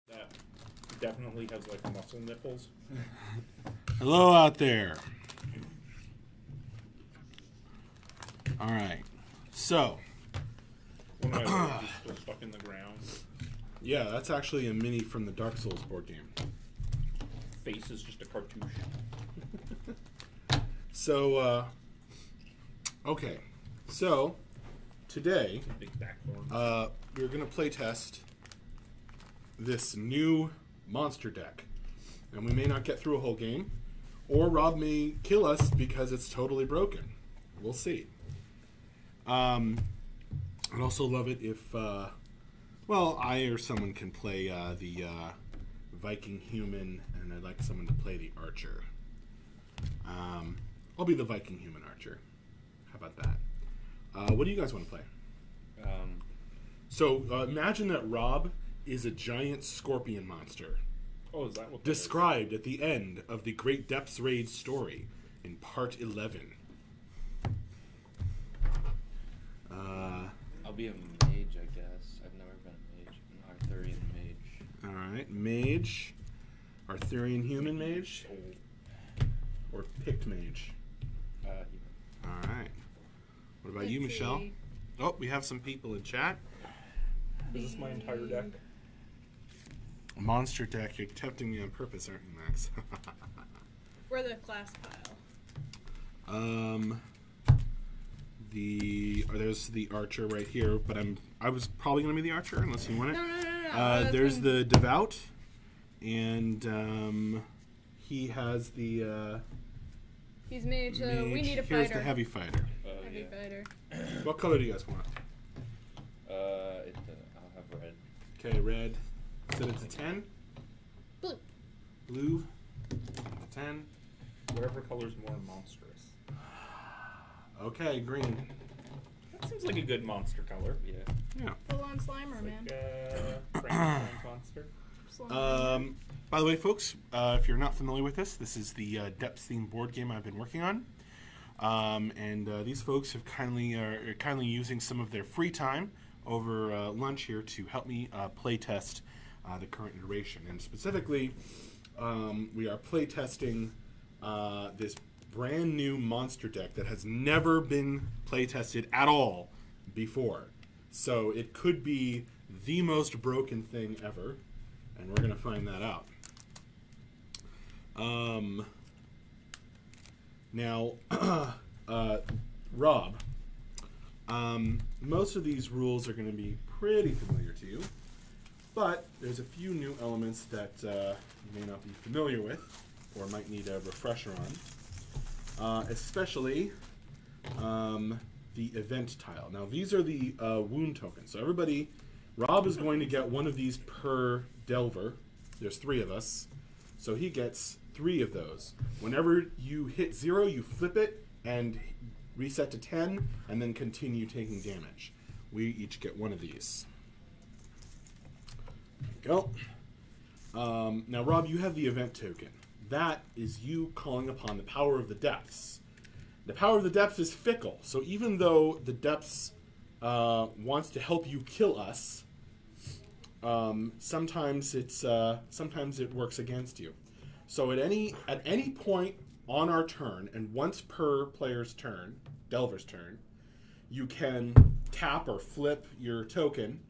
That definitely has like muscle nipples. Hello out there. All right. So. One of my legs is still stuck in the ground. Yeah, that's actually a mini from the Dark Souls board game. Face is just a cartouche. So, okay. So, today, Big back thorns. we're going to play test this new monster deck. And we may not get through a whole game, or Rob may kill us because it's totally broken. We'll see. I'd also love it if, well, I or someone can play the Viking Human, and I'd like someone to play the Archer. I'll be the Viking Human Archer. How about that? What do you guys want to play? So imagine that Rob is a giant scorpion monster. Oh, is that what described at the end of the Great Depths Raid story in part 11. I'll be a mage, I guess. I've never been a mage. An Arthurian mage. Alright, mage. Arthurian human mage? Or picked mage? Alright. What about you, Michelle? Oh, we have some people in chat. Is this my entire deck? Monster deck, you're tempting me on purpose, aren't you, Max? We're the class pile. There's the Archer right here, but I was probably gonna be the Archer unless you want it. No. There's the Devout, and he has the He's mage, so mage. we need a fighter. Here's the heavy fighter. Heavy fighter. What color do you guys want? I'll have red. Okay, red. So it's a 10. Blue. Blue. 10. Whatever color's more monstrous. Okay, green. That seems like a good monster color. Yeah. Full-on Slimer, It's man. like Frankenstein's monster. By the way, folks, if you're not familiar with this is the Depths theme board game I've been working on. And these folks have are kindly using some of their free time over lunch here to help me play test the current iteration. And specifically, we are play testing this brand new monster deck that has never been play tested at all before. So it could be the most broken thing ever, and we're going to find that out. Now, Rob, most of these rules are going to be pretty familiar to you, but there's a few new elements that you may not be familiar with or might need a refresher on, especially the event tile. Now, these are the wound tokens. So everybody, Rob is going to get one of these per Delver. There's 3 of us, so he gets 3 of those. Whenever you hit 0, you flip it and reset to 10, and then continue taking damage. We each get 1 of these. There you go. Now, Rob, you have the event token. That is you calling upon the power of the depths. The power of the depths is fickle, so even though the depths wants to help you kill us, sometimes it works against you. So at any point on our turn, and once per player's turn, Delver's turn, you can tap or flip your token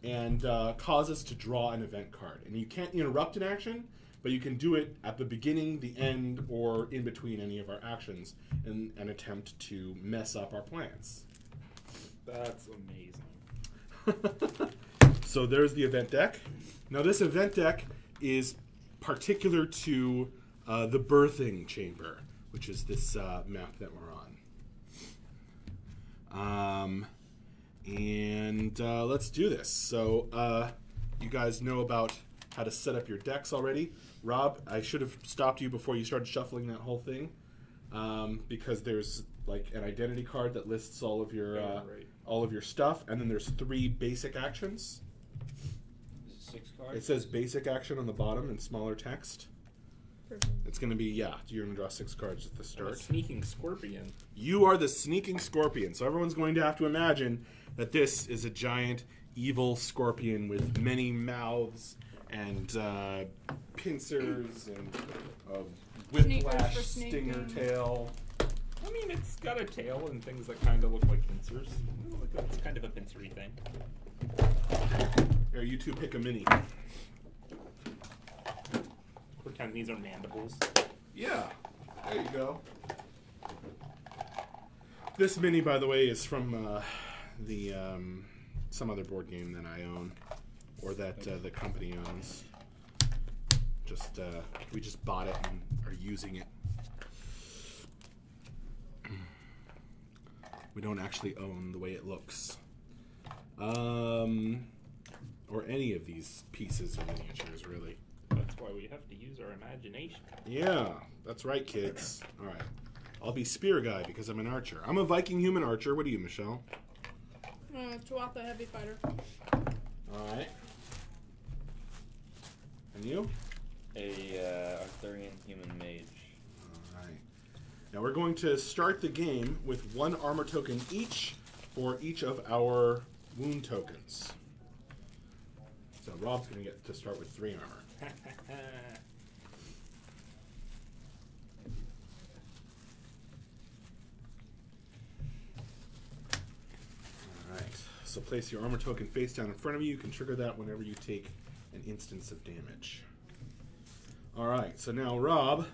and cause us to draw an event card. And you can't interrupt an action, but you can do it at the beginning, the end, or in between any of our actions in an attempt to mess up our plans. That's amazing. So there's the event deck. Now this event deck is particular to the birthing chamber, which is this map that we're on. And let's do this. So you guys know about how to set up your decks already. Rob, I should have stopped you before you started shuffling that whole thing, because there's like an identity card that lists all of your stuff, and then there's 3 basic actions. Is it 6 cards? It says basic action on the bottom in smaller text. Perfect. It's going to be, yeah, you're going to draw 6 cards at the A start. sneaking scorpion. You are the sneaking scorpion. So everyone's going to have to imagine that this is a giant evil scorpion with many mouths and pincers and a whiplash for stinger snaking. tail. I mean, it's got a tail and things that kind of look like pincers. It's kind of a pincery thing. Here, you two pick a mini. Pretend these are mandibles. Yeah, there you go. This mini, by the way, is from the some other board game that I own, or that the company owns. Just we just bought it and are using it. We don't actually own the way it looks, or any of these pieces of miniatures, really. That's why we have to use our imagination. Yeah, that's right, kids. All right. I'll be spear guy because I'm an archer. I'm a Viking human archer. What are you, Michelle? Tuatha heavy fighter. All right. And you? A Arthurian human mage. All right. Now we're going to start the game with 1 armor token each for each of our wound tokens. So Rob's going to get to start with 3 armor. Alright, so place your armor token face down in front of you. You can trigger that whenever you take an instance of damage. Alright, so now Rob,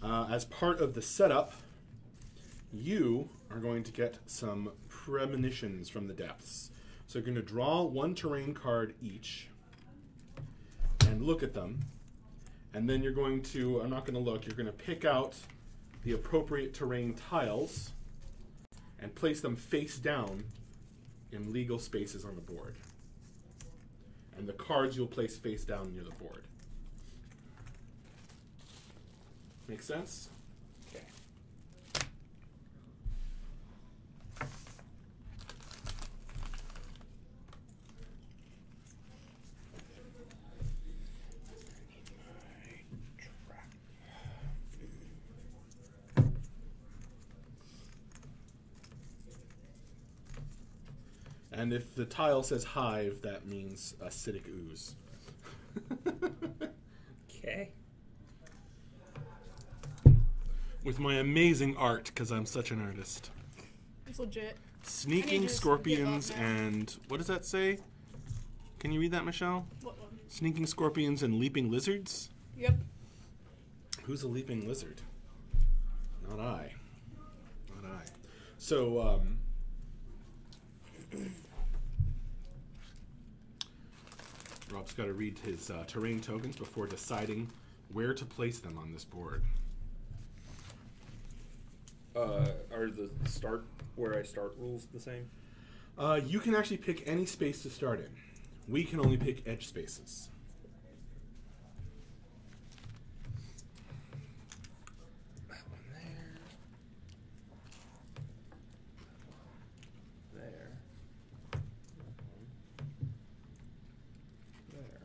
as part of the setup, you are going to get some premonitions from the depths. So you're going to draw 1 terrain card each and look at them. And then you're going to, I'm not going to look, you're going to pick out the appropriate terrain tiles and place them face down in legal spaces on the board. And the cards you'll place face down near the board. Make sense? Okay. And if the tile says hive, that means acidic ooze. Okay. With my amazing art, because I'm such an artist. It's legit. Sneaking to just scorpions give up now. and... What does that say? Can you read that, Michelle? What one? Sneaking scorpions and leaping lizards? Yep. Who's a leaping lizard? Not I. Not I. So, Rob's got to read his terrain tokens before deciding where to place them on this board. Are the start where I start rules the same? You can actually pick any space to start in. We can only pick edge spaces. That one there. There. There.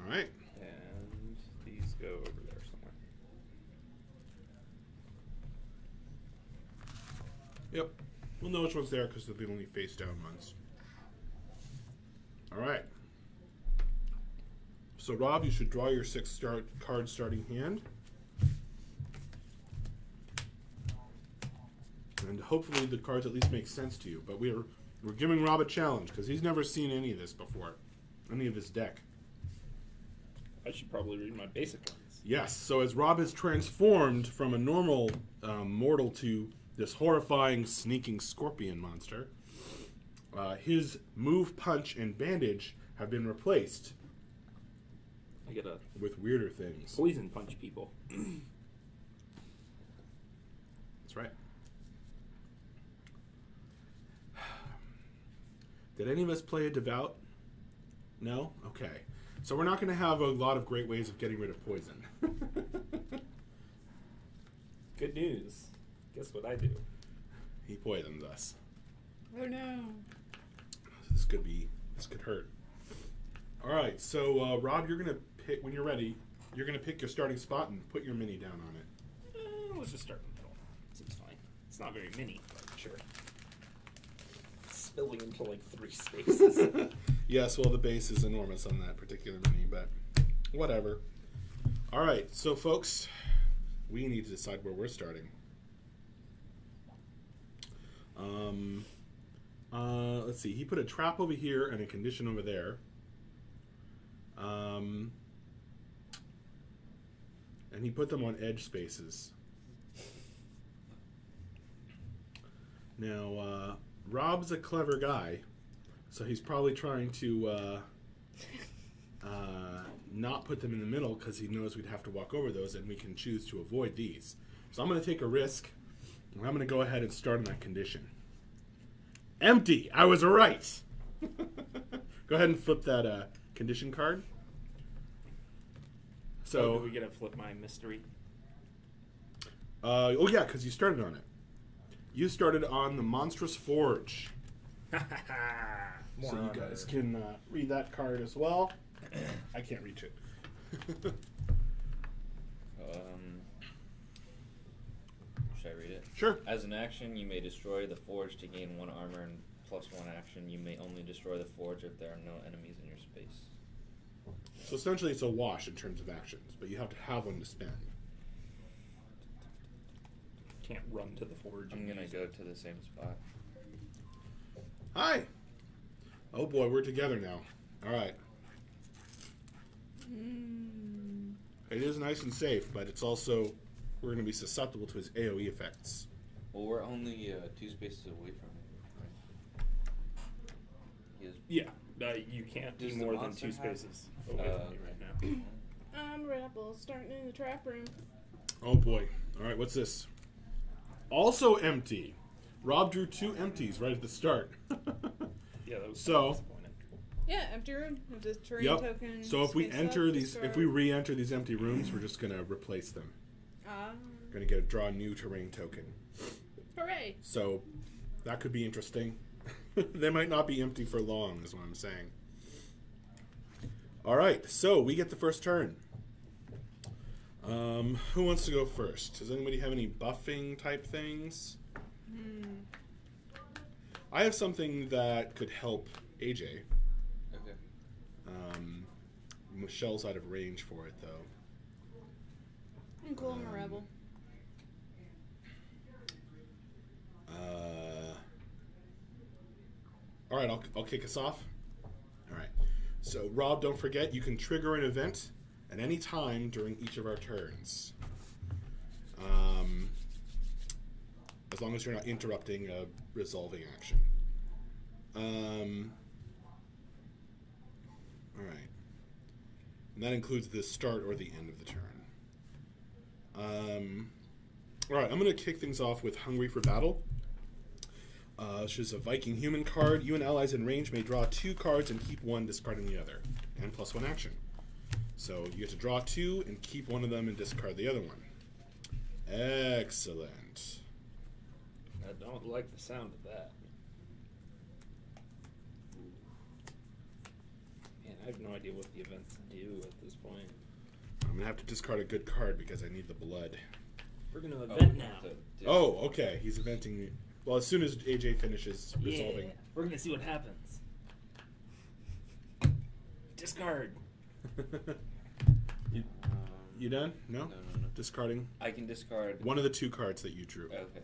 All right. And these go over there somewhere. Yep. We'll know which one's there because they're the only face down ones. All right. So, Rob, you should draw your 6 card starting hand. And hopefully the cards at least make sense to you. But we're giving Rob a challenge because he's never seen any of this before. Any of his deck. I should probably read my basic ones. Yes, so as Rob has transformed from a normal mortal to this horrifying, sneaking scorpion monster, his move, punch, and bandage have been replaced I get a with weirder things. poison punch people. That's right. Did any of us play a devout? No? Okay. So we're not going to have a lot of great ways of getting rid of poison. Good news. Guess what I do? He poisons us. Oh no. This could hurt. All right, so Rob, you're gonna pick when you're ready. You're gonna pick your starting spot and put your mini down on it. Let's just start in the middle. Seems fine. It's not very mini, but sure. Spilling into like 3 spaces. Yes, well, the base is enormous on that particular mini, but whatever. All right, so folks, we need to decide where we're starting. Let's see. He put a trap over here and a condition over there. And he put them on edge spaces. Now, Rob's a clever guy, so he's probably trying to not put them in the middle because he knows we'd have to walk over those, and we can choose to avoid these. So I'm going to take a risk, and I'm going to go ahead and start on that condition. Empty! I was right! Go ahead and flip that condition card. So, do we get to flip my mystery? oh yeah, because you started on it. You started on the Monstrous Forge. So you guys can read that card as well. I can't reach it. Should I read it? Sure. As an action, you may destroy the forge to gain 1 armor, and +1 action, you may only destroy the forge if there are no enemies in your space. So essentially it's a wash in terms of actions, but you have to have one to spend. Can't run to the forge. I'm gonna go to the same spot. Hi! Oh boy, we're together now. Alright. It is nice and safe, but it's also, we're going to be susceptible to his AoE effects. Well, we're only 2 spaces away from him, right? Yeah, you can't be Does the more than monster 2 have- spaces away from me right now. Rebel starting in the trap room. Oh boy. Alright, what's this? Also empty. Rob drew 2 empties right at the start. Yeah, that was So- disappointing. Yeah, empty room. It's a terrain Yep. token. So if we space enter up, these, if discard. we re-enter these empty rooms, we're just going to replace them. We're going to draw a new terrain token. Hooray! So that could be interesting. They might not be empty for long, is what I'm saying. All right, so we get the first turn. Who wants to go first? Does anybody have any buffing type things? I have something that could help AJ. Okay. Michelle's out of range for it, though. I'm cool. I'm a rebel. All right, I'll kick us off. All right. So, Rob, don't forget, you can trigger an event at any time during each of our turns. As long as you're not interrupting a resolving action. All right. And that includes the start or the end of the turn. All right, I'm going to kick things off with Hungry for Battle. Which is a Viking human card. You and allies in range may draw 2 cards and keep 1, discarding the other. And +1 action. So you get to draw 2 and keep 1 of them and discard the other one. Excellent. I don't like the sound of that. Man, I have no idea what the events do at this point. I'm going to have to discard a good card because I need the blood. We're going to event now. Oh, okay. He's eventing. Well, as soon as AJ finishes resolving. Yeah, we're going to see what happens. Discard. You done? No? No. Discarding I can discard. one of the 2 cards that you drew. Okay.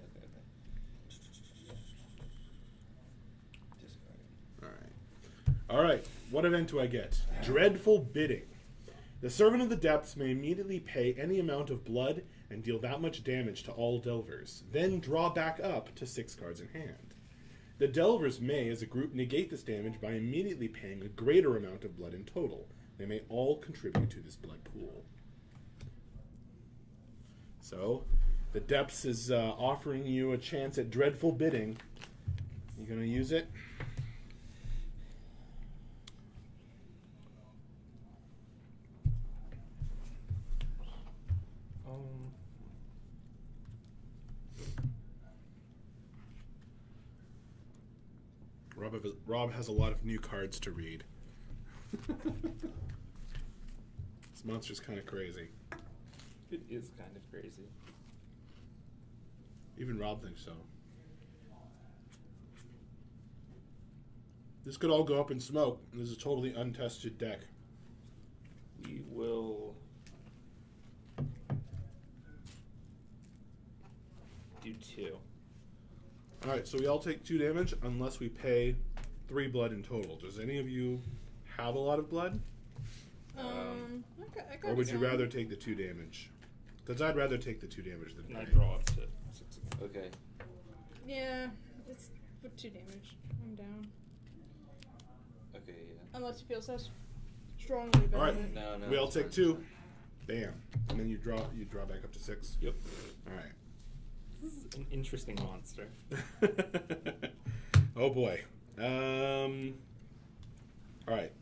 Discard. All right. What event do I get? Dreadful Bidding. The Servant of the Depths may immediately pay any amount of blood and deal that much damage to all Delvers. Then draw back up to 6 cards in hand. The Delvers may, as a group, negate this damage by immediately paying a greater amount of blood in total. They may all contribute to this blood pool. So, the Depths is offering you a chance at Dreadful Bidding. You gonna use it? Um, Rob has a lot of new cards to read. monster's kind of crazy. It is kind of crazy. Even Rob thinks so. This could all go up in smoke. This is a totally untested deck. We will do 2. Alright, so we all take 2 damage unless we pay 3 blood in total. Does any of you have a lot of blood? I got Or would you some. rather take the 2 damage? Because I'd rather take the 2 damage than And I pay. draw up to 6 again. Okay. Yeah, it's for 2 damage. I'm down. Okay, yeah. Unless you feel so strongly about Alright. it. No, We all it's take fine, 2. it's Bam. And then you draw back up to 6. Yep. Alright. This is an interesting monster. Oh boy. Alright.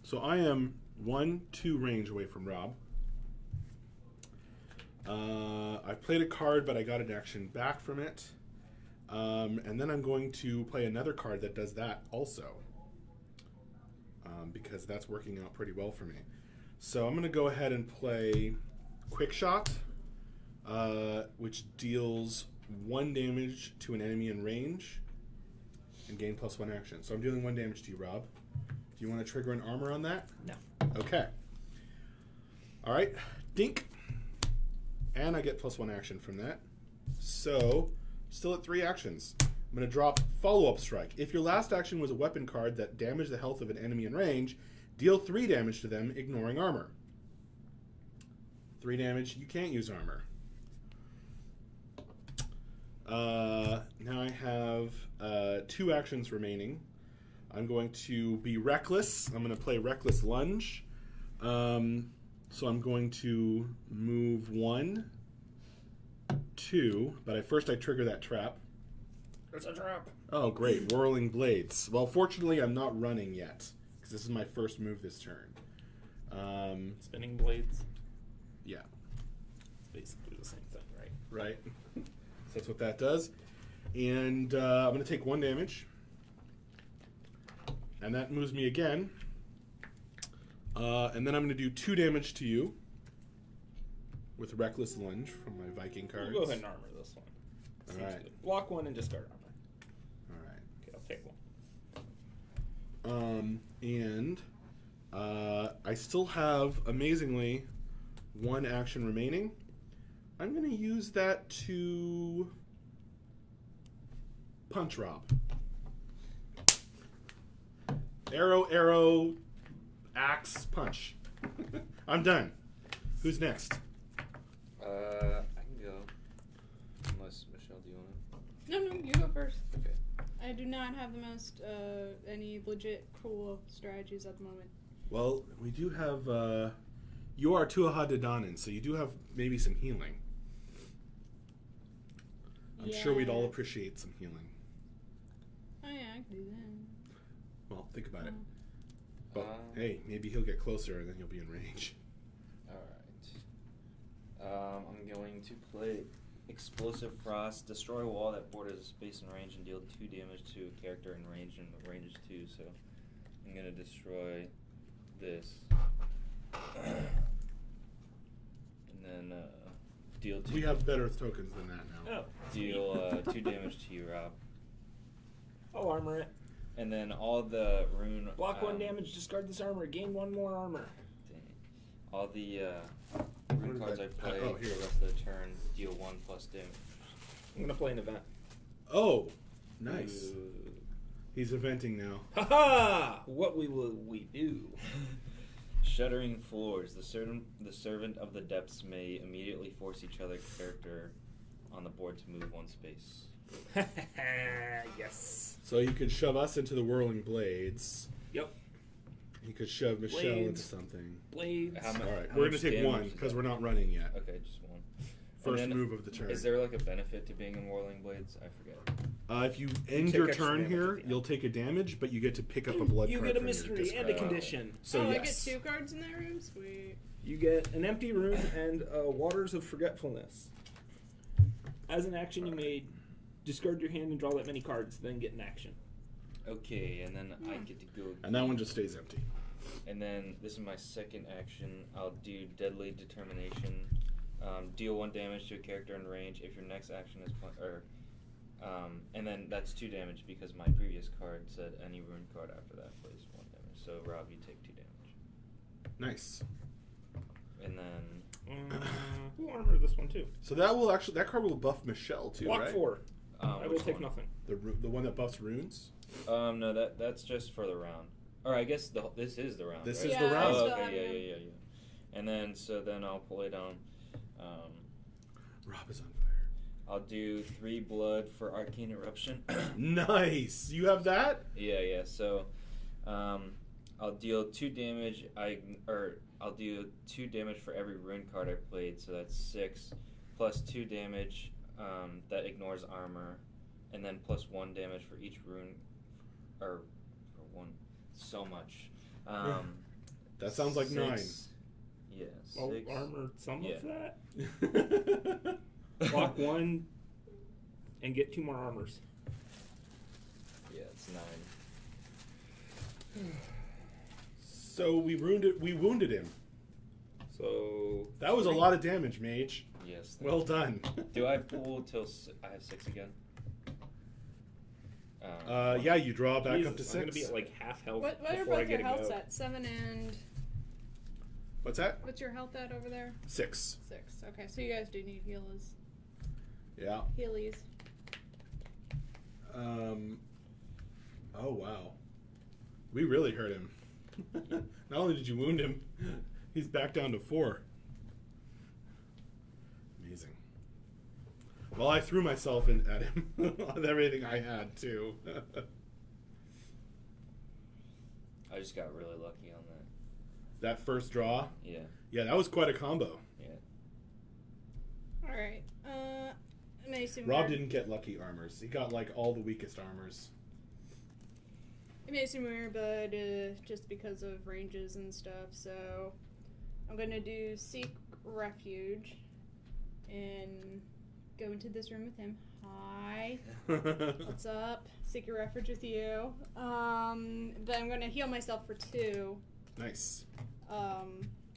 So I am 1-2 range away from Rob. I've played a card, but I got an action back from it. And then I'm going to play another card that does that also. Because that's working out pretty well for me. So I'm going to go ahead and play Quick Shot, which deals 1 damage to an enemy in range and gain +1 action. So I'm dealing 1 damage to you, Rob. Do you want to trigger an armor on that? No. Okay. Alright. Dink. And I get +1 action from that. So, still at 3 actions. I'm going to drop Follow-Up Strike. If your last action was a weapon card that damaged the health of an enemy in range, deal 3 damage to them, ignoring armor. 3 damage, you can't use armor. Now I have 2 actions remaining. I'm going to be Reckless. I'm going to play Reckless Lunge. So I'm going to move 1, 2, but first I trigger that trap. It's a trap. Oh, great. Whirling Blades. Well, fortunately, I'm not running yet, because this is my first move this turn. Spinning blades. Yeah. It's basically the same thing, right? Right. So that's what that does. And I'm going to take 1 damage. And that moves me again. And then I'm going to do 2 damage to you with Reckless Lunge from my Viking cards. We'll go ahead and armor this one. Seems Alright. good. Block 1 and discard armor. Alright. Okay, I'll take 1. I still have, amazingly, 1 action remaining. I'm going to use that to punch Rob. Arrow, axe, punch. I'm done. Who's next? I can go. Unless, Michelle, do you want No, you go first. to? Okay. I do not have the most, any legit cool strategies at the moment. Well, we do have, you are Tuaha Dedanin, so you do have maybe some healing. I'm sure we'd all Yeah. appreciate some healing. Oh yeah, I can do that. Well, think about it. But, hey, maybe he'll get closer and then you'll be in range. Alright. I'm going to play Explosive Frost, destroy a wall that borders space and range, and deal 2 damage to a character in range, and the range is 2, so I'm going to destroy this. And then deal 2 We have better tokens than that now. Oh. deal 2 damage to you, Rob. I'll armor it. And then all the rune... Block 1 damage, discard this armor, gain 1 more armor. Dang. All the Where rune did cards I that- play oh, for here. the rest of the turn deal 1 plus damage. I'm going to play an event. Oh, nice. He's eventing now. Haha! What we do? Shuddering Floors. The servant of the depths may immediately force each other character on the board to move 1 space. Yes. So you could shove us into the Whirling Blades. Yep. You could shove Michelle Blades. into something. Blades. How All right, how we're much going to take damage 1 is because that? we're not running yet. Okay, just 1. First And then, move of the turn. Is there like a benefit to being in Whirling Blades? I forget. If you end take your extra turn damage here, at the end. you'll take a damage, but you get to pick up a blood You card get a from your mystery discard. and a condition. So oh, yes. I get 2 cards in that room? Sweet. You get an empty room and Waters of Forgetfulness. As an action, you may discard your hand and draw that many cards, then get an action. Okay, and then I get to go. And that one just stays empty. And then this is my second action. I'll do Deadly Determination. Deal 1 damage to a character in range if your next action is and then that's 2 damage because my previous card said any rune card after that plays 1 damage. So Rob, you take 2 damage. Nice. And then we'll armor this one too. So that card will buff Michelle too, Block right? 4. I will which take one? nothing. The one that buffs runes. No, that's just for the round. Or I guess this is the round. This right? is the round. Oh, still have okay, him. yeah. And then I'll play down. Rob is on fire. I'll do 3 blood for Arcane Eruption. Nice. You have that? Yeah. So, I'll deal 2 damage. I'll do 2 damage for every rune card I played. So that's 6, plus 2 damage that ignores armor, and then plus 1 damage for each rune, or for 1. So much. That sounds like 9. Yeah. Well, 6. armor some Yeah. of that. Block 1 and get 2 more armors. Yeah, it's 9. So we wounded him. So That was a lot of damage, Mage. Yes. Well done. Do I pull till I have 6 again? Yeah, you draw back Jesus, up to 6. I'm gonna be at like half health What are before I both your get a health go. at? 7 and... What's that? What's your health at over there? 6. 6. Okay, so you guys do need healers. Yeah. Healies. Oh wow. We really hurt him. Not only did you wound him, he's back down to 4. Amazing. Well, I threw myself at him with everything I had too. I just got really lucky on that. That first draw, Yeah. yeah, that was quite a combo. All right. Mason. Rob didn't get lucky armors. He got like all the weakest armors. Mason Mirror, but just because of ranges and stuff, so I'm gonna do Seek Refuge and go into this room with him. Hi. What's up? Seek your refuge with you. Then I'm gonna heal myself for 2. Nice.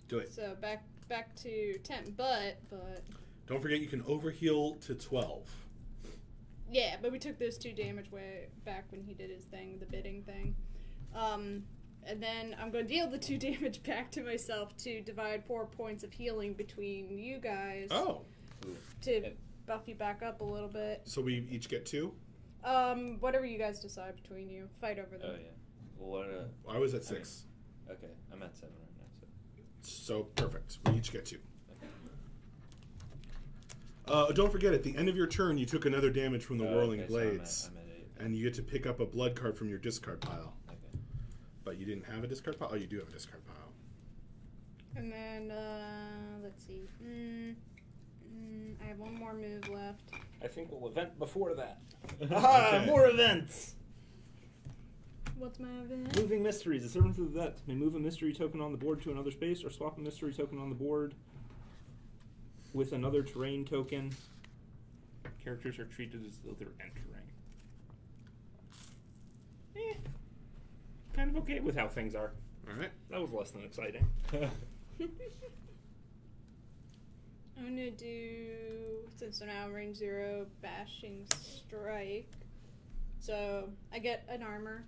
Do it. So back to 10, but Don't forget you can overheal to 12. yeah, but we took those 2 damage way back when he did his thing, the bidding thing. And then I'm going to deal the 2 damage back to myself to divide 4 points of healing between you guys. Oh. To buff you back up a little bit. So we each get 2? Whatever you guys decide between you. Fight over them. Oh yeah. Well, what? I was at 6. Okay, I'm at 7 right now. So perfect. We each get 2. Don't forget, at the end of your turn, you took another damage from the Whirling Blades. So I'm at 8. And you get to pick up a blood card from your discard pile. Okay. But you didn't have a discard pile? Oh, you do have a discard pile. And then, let's see. I have 1 more move left. I think we'll event before that. Okay. More events! What's my event? Moving mysteries. The servants of the vet may move a mystery token on the board to another space or swap a mystery token on the board with another terrain token. Characters are treated as though they're entering. Kind of okay with how things are. Alright. That was less than exciting. I'm gonna do, since I'm now in range 0, Bashing Strike. So I get an armor,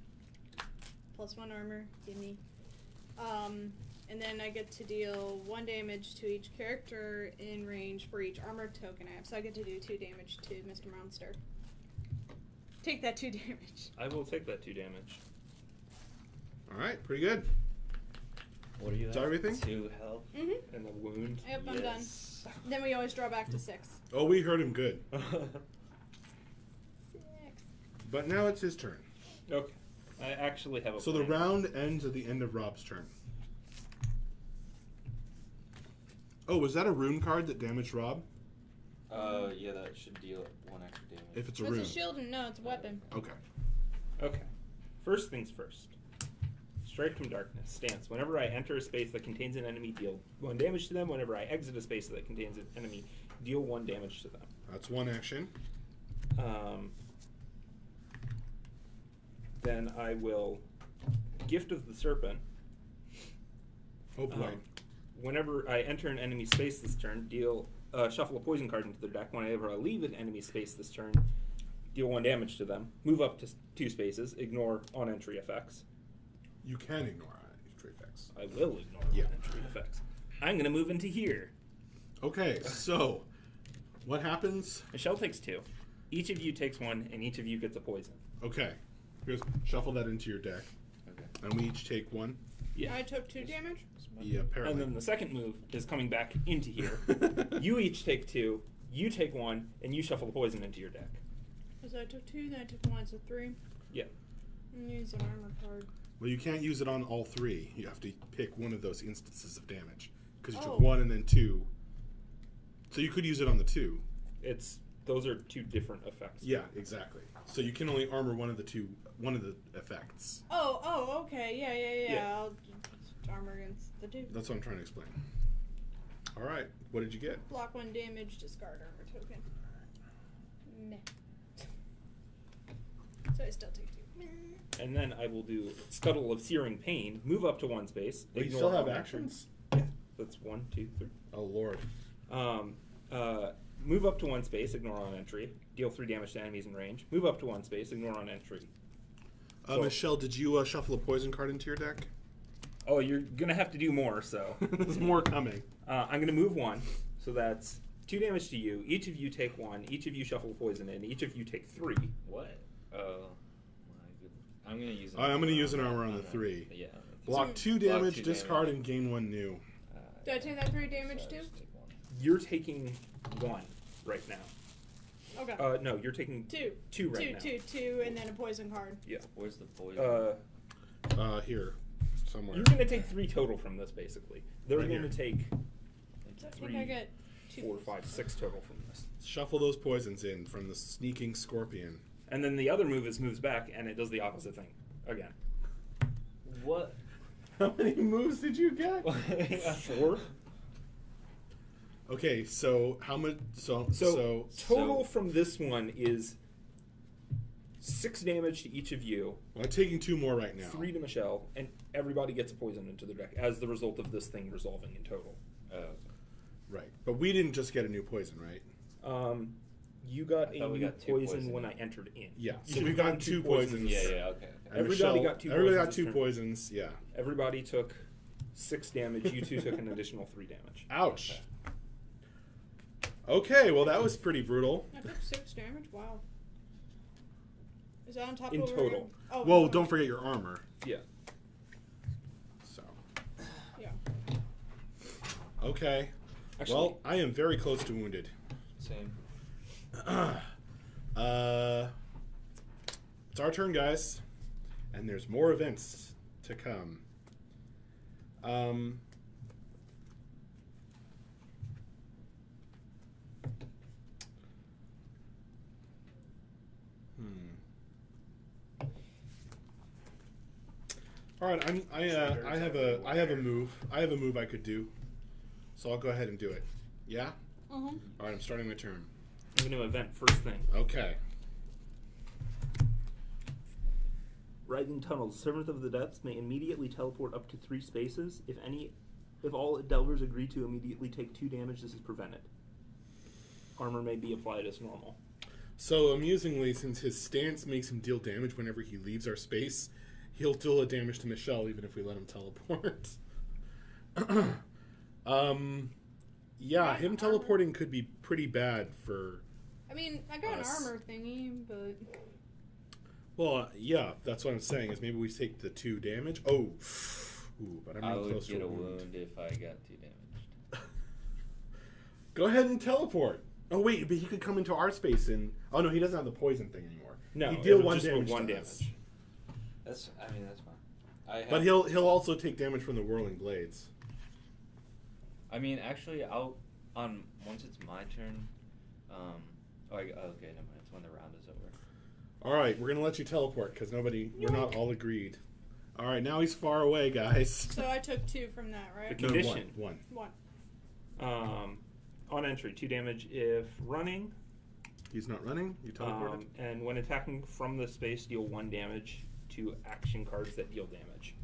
plus 1 armor, gimme. And then I get to deal 1 damage to each character in range for each armor token I have. So I get to do 2 damage to Mr. Monster. Take that 2 damage. I will take that 2 damage. Alright, pretty good. What do you have? Is that everything? 2 health. Mm-hmm. And the wound. Yep, I'm done. Then we always draw back to 6. Oh, we hurt him good. 6. But now it's his turn. Okay. I actually have a So the plan. round ends at the end of Rob's turn. Oh, was that a rune card that damaged Rob? Yeah, that should deal 1 extra damage. If it's a It's rune. a shield and no, it's a weapon. Okay. Okay. First things first. Strike from Darkness. Stance. Whenever I enter a space that contains an enemy, deal 1 damage to them. Whenever I exit a space that contains an enemy, deal 1 damage to them. That's 1 action. Then I will Gift of the Serpent. Oh boy. Whenever I enter an enemy space this turn, shuffle a poison card into their deck. Whenever I leave an enemy space this turn, deal 1 damage to them. Move up to 2 spaces. Ignore on-entry effects. You can ignore on-entry effects. I will ignore on-entry effects. I'm going to move into here. Okay, so what happens? Michelle takes 2. Each of you takes 1, and each of you gets a poison. Okay. Here's, shuffle that into your deck. Okay. And we each take 1. Yeah. I took 2 damage. Yeah, apparently. And then the second move is coming back into here. You each take 2, you take 1, and you shuffle the poison into your deck. So I took 2, then I took 1, so 3. Yeah. And use an armor card. Well, you can't use it on all 3. You have to pick one of those instances of damage. Because you took Oh. 1 and then 2. So you could use it on the 2. Those are 2 different effects. Yeah, exactly. So you can only armor one of the effects. Oh, okay. Yeah. Yeah. I'll just armor against the 2. That's what I'm trying to explain. All right, what did you get? Block 1 damage, discard armor token. Meh. So I still take 2. Meh. And then I will do Scuttle of Searing Pain, move up to 1 space. But you ignore still have on-entry. actions? Yeah, that's 1, 2, 3. Oh, Lord. Move up to 1 space, ignore on entry. Deal 3 damage to enemies in range. Move up to 1 space, ignore on entry. So- Michelle, did you shuffle a poison card into your deck? Oh, you're gonna have to do more. So There's more coming. I'm gonna move 1. So that's 2 damage to you. Each of you take 1. Each of you shuffle poison in. Each of you take 3. What? Oh, my goodness. I'm gonna use. I'm gonna use an armor on the 3. Yeah. Block 2 Block damage, 2 discard, damage. and gain 1 new. Do I take that 3 damage So too? just take 1. You're taking 1 right now. Okay. No, you're taking 2. 2 right now. 2, and then a poison card. Yeah. Where's the poison? Here. Somewhere. You're gonna take 3 total from this, basically. They're Right gonna here. take So I think 3, I get 2. 4, 5, 6 total from this. Shuffle those poisons in from the sneaking scorpion. And then the other move moves back, and it does the opposite thing again. What? How many moves did you get? 4. Okay, so how much? So Total from this one is 6 damage to each of you, I'm taking 2 more right now. 3 to Michelle, and everybody gets a poison into their deck as the result of this thing resolving in total. Right, but we didn't just get a new poison, right? You got I a thought we new got 2 poison poison. when I entered in. Yeah, You so should we've have gotten 2 poisons. Yeah, okay. And Everybody Michelle- got 2 Everybody got poisons 2 this turn. poisons. Yeah. Everybody took 6 damage. You 2 took an additional 3 damage. Ouch. Okay, well that was pretty brutal. I took 6 damage. Wow. Is that on top In of total. Oh, Well, no. don't forget your armor. Yeah. So. Yeah. Okay. Actually, Well, I am very close to wounded. Same. It's our turn, guys, and there's more events to come. All right, I have a move. I have a move I could do, so I'll go ahead and do it. Yeah. Mm-hmm. All right, I'm starting my turn. I'm going to event first thing. Okay. Writhing Tunnels. Servant of the Depths may immediately teleport up to 3 spaces. If all Delvers agree to immediately take 2 damage, this is prevented. Armor may be applied as normal. So, amusingly, since his stance makes him deal damage whenever he leaves our space, he'll deal a damage to Michelle even if we let him teleport. Yeah, him teleporting could be pretty bad for... I mean, I got Us. an armor thingy, but... Well, yeah, that's what I'm saying, is maybe we take the 2 damage. Oh! Ooh, but I'm I real would close to get a a wound. wound if I got 2 damaged. Go ahead and teleport. Oh, wait, but he could come into our space and... Oh, no, he doesn't have the poison thing anymore. No, he deal it'll 1 just damage be 1 to damage. us. That's fine. But he'll also take damage from the whirling blades. I mean, actually, once it's my turn. Okay, never mind. It's when the round is over. All right, we're gonna let you teleport because we're not all agreed. All right, now he's far away, guys. So I took 2 from that, right? The condition. One. 1. On entry, 2 damage if running. He's not running. You teleported. And when attacking from the space, deal 1 damage to action cards that deal damage.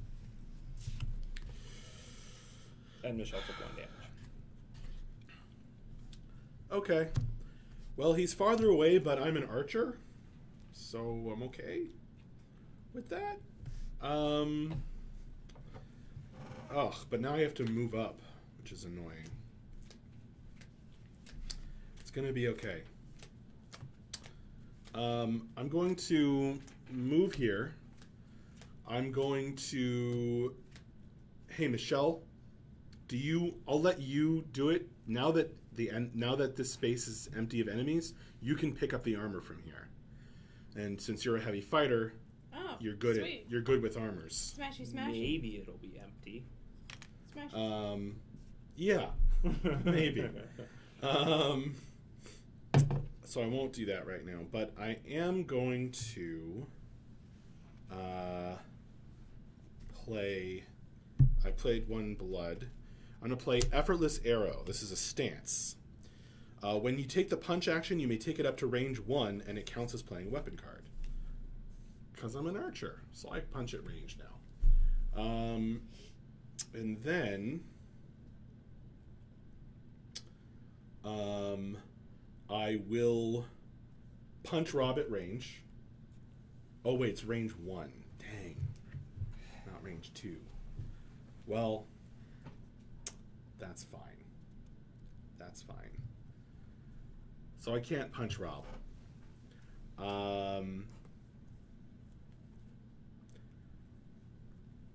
And Michelle took 1 damage. Okay. Well, he's farther away, but I'm an archer, so I'm okay with that. But now I have to move up, which is annoying. It's gonna be okay. I'm going to move here. I'm going to... Hey, Michelle, I'll let you do it. Now that this space is empty of enemies, you can pick up the armor from here. And since you're a heavy fighter, you're good with armors. Smashy, smashy. Maybe it'll be empty. Smashy. Yeah, maybe. So I won't do that right now, but I am going to play. I played 1 blood. I'm going to play Effortless Arrow. This is a stance. When you take the punch action, you may take it up to range 1, and it counts as playing a weapon card. Because I'm an archer, so I punch at range now. And then I will punch Rob at range. Oh wait, it's range 1. Dang. Not range 2. Well, that's fine. That's fine. So I can't punch Rob.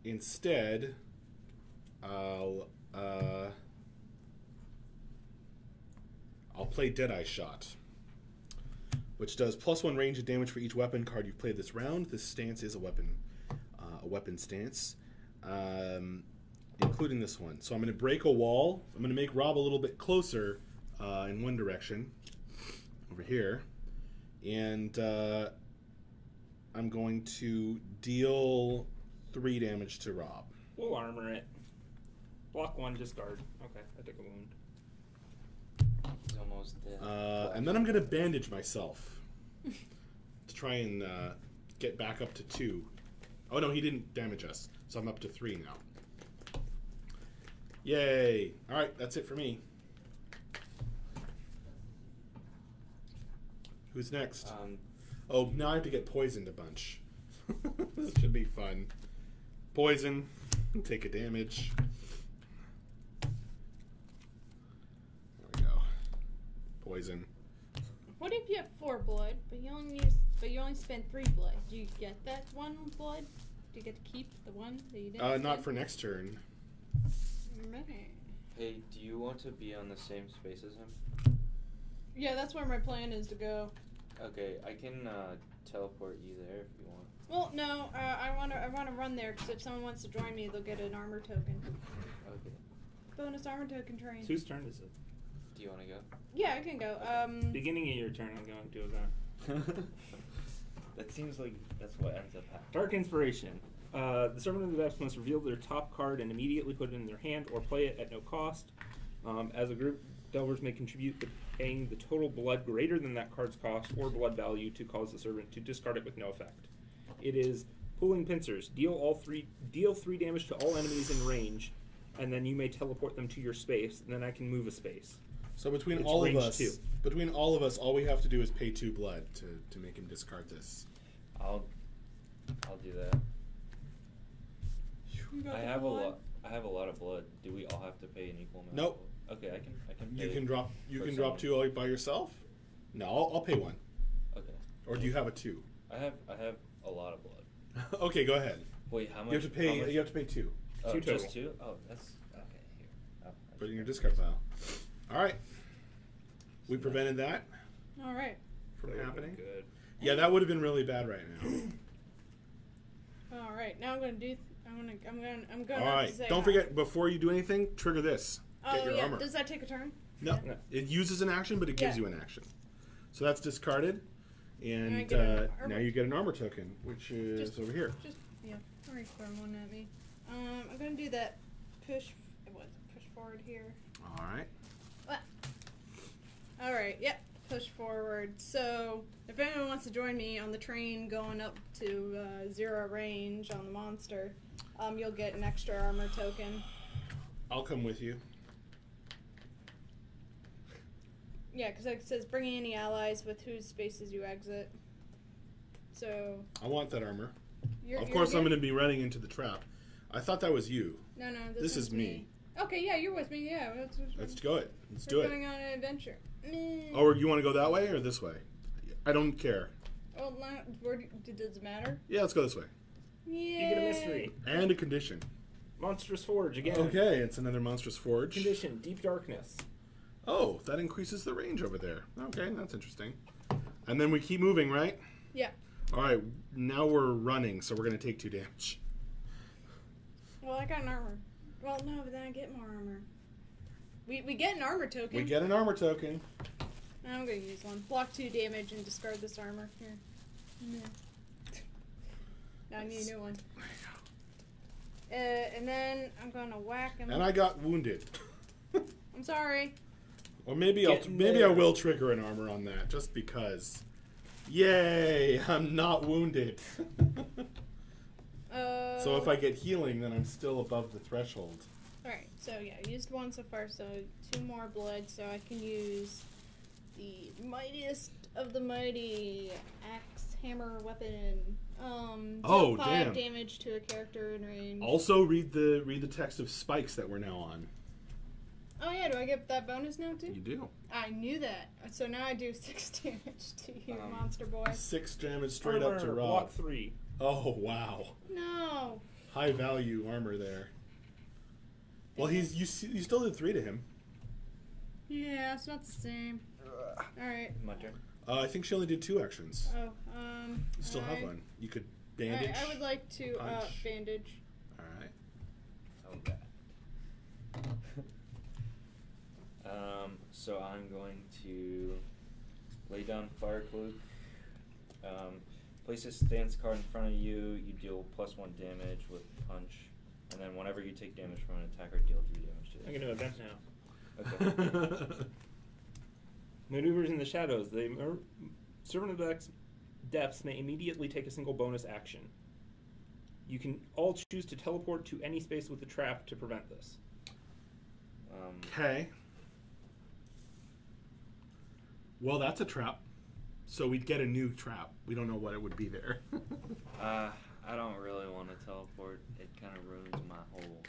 Instead, I'll play Deadeye Shot, which does +1 range of damage for each weapon card you've played this round. This stance is a weapon stance, including this one. So I'm going to break a wall. I'm going to make Rob a little bit closer in one direction, over here, and I'm going to deal 3 damage to Rob. We'll armor it. Block 1, discard. Okay, I took a wound. He's almost dead. And then I'm going to bandage myself to try and get back up to 2. Oh no, he didn't damage us, so I'm up to 3 now. Yay! Alright, that's it for me. Who's next? Oh, now I have to get poisoned a bunch. This should be fun. Poison. Take a damage. There we go. Poison. What if you have 4 blood, but you only spend 3 blood? Do you get that 1 blood? Do you get to keep the 1 that you didn't? Not for next turn. Right. Hey, do you want to be on the same space as him? Yeah, that's where my plan is to go. Okay, I can teleport you there if you want. Well, no, I wanna run there because if someone wants to join me, they'll get an armor token. Okay. Bonus armor token train. So whose turn is it? Do you want to go? Yeah, I can go. Beginning of your turn, I'm going to event. That seems like that's what ends up happening. Dark Inspiration. The Servant of the Depths must reveal their top card and immediately put it in their hand or play it at no cost. As a group, Delvers may contribute to paying the total blood greater than that card's cost or blood value to cause the servant to discard it with no effect. It is Pulling Pincers. Deal 3 damage to all enemies in range, and then you may teleport them to your space, and then I can move a space. So between It's all of range us, 2. all we have to do is pay 2 blood to make him discard this. I'll do that. You got I the have blood? a lot of blood. Do we all have to pay an equal amount? Nope. Okay, I can pay. You can drop for someone. 2 all by yourself? No, I'll pay 1. Okay. Or do you have a 2? I have a lot of blood. Okay, go ahead. Wait, how much? You have to pay. how much- You have to pay 2. Oh, 2 total. just 2? Oh, that's okay. Here. Oh, I Put it in your just- discard pile. All right. We prevented that All right. from That would've happening. been Good. Yeah, that would have been really bad right now. All right. Now I'm gonna do. I'm gonna. All have right. to say Don't hi. forget, before you do anything, trigger this. Get Oh your yeah. armor. Does that take a turn? No, Yeah. it uses an action, but it gives Yeah. you an action. So that's discarded, and I get an now armor. you get an armor token, which is Just- over here. Just yeah. Already throw one at me. I'm gonna do that. Push forward here. All right. All right. Yep. Push forward. So if anyone wants to join me on the train going up to 0 range on the monster, you'll get an extra armor token. I'll come with you. Yeah, because it says bringing any allies with whose spaces you exit. So. I want that armor. You're I'm going good? to be running into the trap. I thought that was you. No, This is one's me. Okay, yeah, you're with me. Yeah, Let's go it. Let's do we're it. going on an adventure. Oh, or you want to go that way or this way? I don't care. Well, does it matter? Yeah, let's go this way. Yeah. You get a mystery. And a condition. Monstrous Forge again. Okay, it's another monstrous forge. Condition, Deep Darkness. Oh, that increases the range over there. Okay, that's interesting. And then we keep moving, right? Yeah. All right, now we're running, so we're going to take 2 damage. Well, I got an armor. Well, no, but then I get more armor. We get an armor token. We get an armor token. I'm going to use one. Block 2 damage and discard this armor. Here. Yeah. Now I need a new one. And then I'm going to whack him. And I got wounded. I'm sorry. Or maybe I will trigger an armor on that, just because. Yay! I'm not wounded. So if I get healing, then I'm still above the threshold. Alright, so yeah, I used one so far, so 2 more blood, so I can use the mightiest of the mighty axe hammer weapon. Oh, 5 damn. damage to a character in range. Also, read the text of spikes that we're now on. Oh yeah, do I get that bonus now too? You do. I knew that. So now I do 6 damage to you, monster boy. 6 damage straight up to Armor, Rob. Block 3. Oh wow, No. high value armor there. Well, you still did 3 to him. Yeah, it's not the same. Alright. My turn. I think she only did 2 actions. Oh, You still have one. You could bandage. I would like to punch. bandage. All right. Okay. So I'm going to lay down Fire Cloak. Place a stance card in front of you. You deal +1 damage with punch, and then whenever you take damage from an attacker, deal 3 damage to them. I'm going to event now. Okay. Maneuvers in the shadows. The Servant of the Depths may immediately take a single bonus action. You can all choose to teleport to any space with the trap to prevent this. Okay. Well, that's a trap. So we'd get a new trap. We don't know what it would be there. I don't really want to teleport. It kind of ruins my whole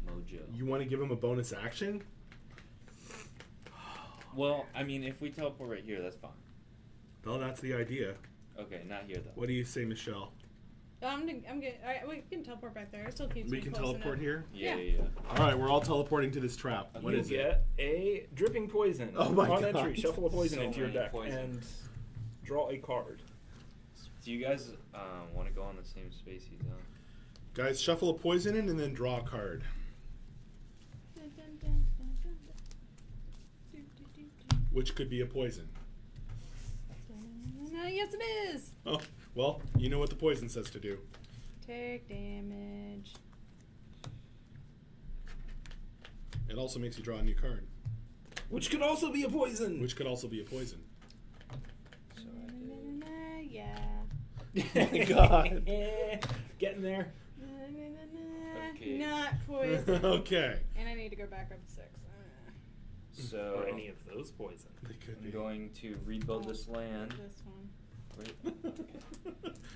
mojo. You want to give him a bonus action? Well, I mean, if we teleport right here, that's fine. Well, that's the idea. Okay, not here though. What do you say, Michelle? We can teleport back there. It still keeps We me can close teleport enough. here? Yeah. All right, we're all teleporting to this trap. What you is it? get a dripping poison. Oh my On God. entry, shuffle a poison So into your many deck poison. and draw a card. Do you guys want to go on the same space he's on? Guys, shuffle a poison in and then draw a card. Which could be a poison. Yes, it is. Oh, well, you know what the poison says to do. Take damage. It also makes you draw a new card, Which could also be a poison. which could also be a poison. So I did. Yeah. God. Getting there. Okay. Not poison. Okay. And I need to go back up 6. So Or any of those poisons. They could I'm be. going to rebuild this land. This one. Right.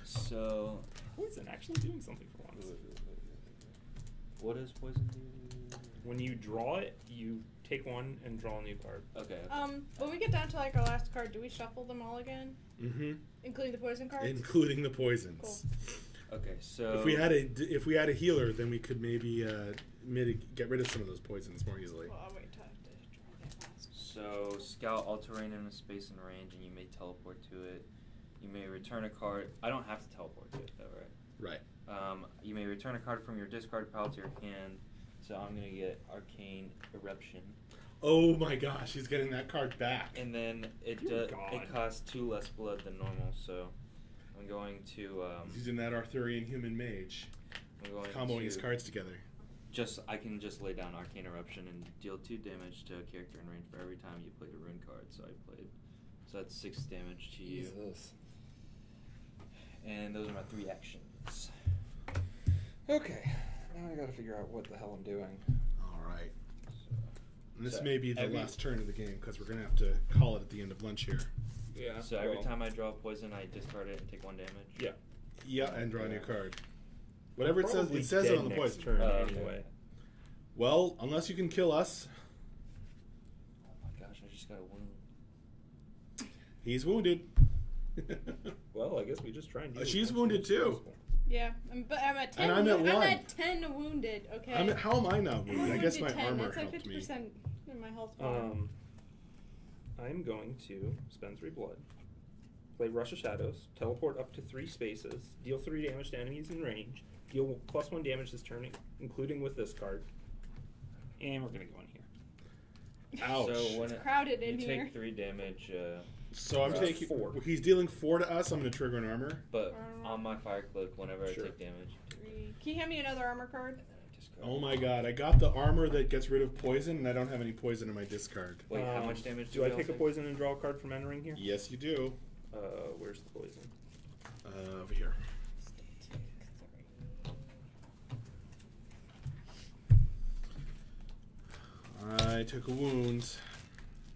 So Poison actually doing something for once. what does poison do? When you draw it, you take one and draw a new card. Okay. When we get down to like our last card, do we shuffle them all again, Mm-hmm. including the poison cards? Including the poisons. Cool. Okay. So If we had a healer, then we could maybe get rid of some of those poisons more easily. Well, I'll wait till I have to draw that last. So scout all terrain in a space and range, and you may teleport to it. You may return a card. I don't have to teleport to it though, right? Right. You may return a card from your discard pile to your hand. So I'm gonna get Arcane Eruption, Oh my gosh, he's getting that card back. and then it Dear God. it costs 2 less blood than normal. So I'm going to He's using that Arthurian human mage, I'm going comboing to his cards together. I can just lay down Arcane Eruption and deal 2 damage to a character in range for every time you played a rune card. So that's 6 damage to you. And those are my 3 actions. Okay, now I gotta figure out what the hell I'm doing. right. And this So may be the every- last turn of the game because we're gonna have to call it at the end of lunch here. Yeah. So every well, time I draw poison, I discard it and take 1 damage. Yeah. Yeah, and draw a new card. Whatever it says, probably it says it dead on the next poison. turn Okay. anyway. Well, unless you can kill us, Oh my gosh, I just got a wound. he's wounded. Well, I guess we just try and. do as She's much wounded damage as too. possible. Yeah, but I'm at 10. And I'm at I'm 1. at 10 wounded. Okay. How am I not wounded? I guess my wounded 10. armor That's like helped me. 50% in my health bar. I'm going to spend 3 blood, play Rush of Shadows, teleport up to 3 spaces, deal 3 damage to enemies in range, deal +1 damage this turn, including with this card, and we're gonna go in here. Ouch. So when It's crowded in you here. take 3 damage, So I'm That's taking 4. He's dealing 4 to us. I'm going to trigger an armor. but on my fire cloak, whenever Sure. I take damage, 3. Can you hand me another armor card? I discard. Oh my god! I got the armor that gets rid of poison, and I don't have any poison in my discard. Wait, how much damage do I we all take a poison and draw a card from entering here? Yes, you do. Where's the poison? Over here. I took a wound.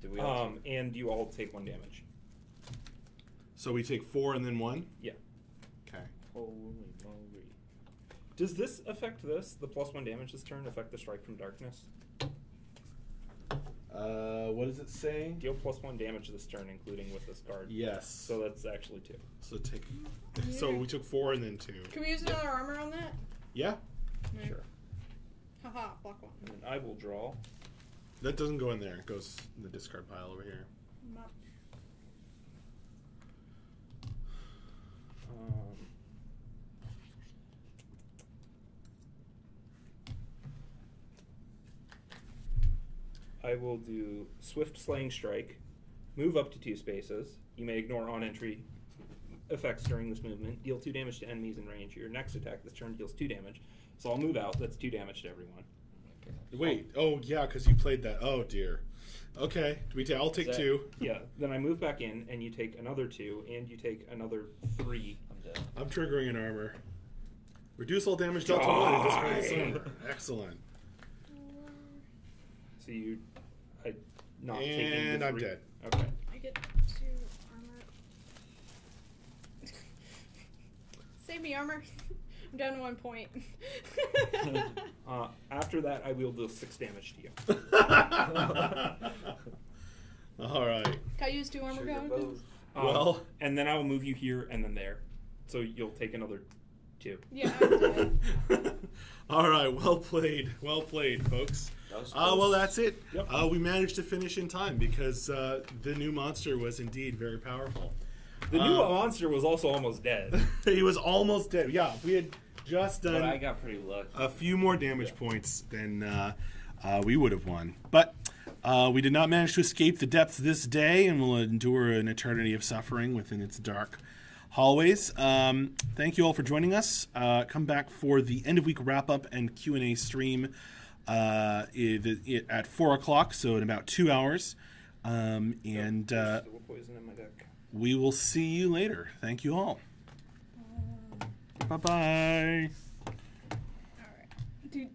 Do we all And you all take 1 damage. So we take 4 and then 1? Yeah. Okay. Holy moly. Does this affect this? The +1 damage this turn affect the Strike from Darkness? What does it say? Deal +1 damage this turn, including with this card. Yes. So that's actually 2. So take. So we took 4 and then 2. Can we use another armor on that? Yeah. Sure. Haha, block 1. And then I will draw. That doesn't go in there. It goes in the discard pile over here. Not- I will do Swift Slaying Strike, move up to 2 spaces. You may ignore on-entry effects during this movement. Deal 2 damage to enemies in range. Your next attack this turn deals 2 damage. So I'll move out. That's 2 damage to everyone. Wait. Oh yeah, because you played that. Oh dear. Okay. I'll take Is that- 2. Yeah. Then I move back in, and you take another 2, and you take another 3. I'm dead. I'm triggering an armor. Reduce all damage dealt to 1 and discard this Die. armor. Excellent. So you, not taking the And I'm 3. dead. Okay. I get 2 armor. Save me, armor. I'm down to 1 point. After that, I will deal 6 damage to you. All right. Can I use 2 armor Sugar going? bows. Well- and then I will move you here and then there. So you'll take another 2. Yeah, I'm dead. All right. Well played, folks. That was Well, close. that's it. Yep. We managed to finish in time because the new monster was indeed very powerful. The new monster was also almost dead. He was almost dead. Yeah, if we had just But I done got pretty lucky. a few more damage points, then we would have won. But we did not manage to escape the depths this day, and will endure an eternity of suffering within its dark hallways. Thank you all for joining us. Come back for the end of week wrap up and Q&A stream at 4 o'clock, so in about 2 hours. And There's still poison in my deck. we will see you later. Thank you all. Bye-bye. Alright. Do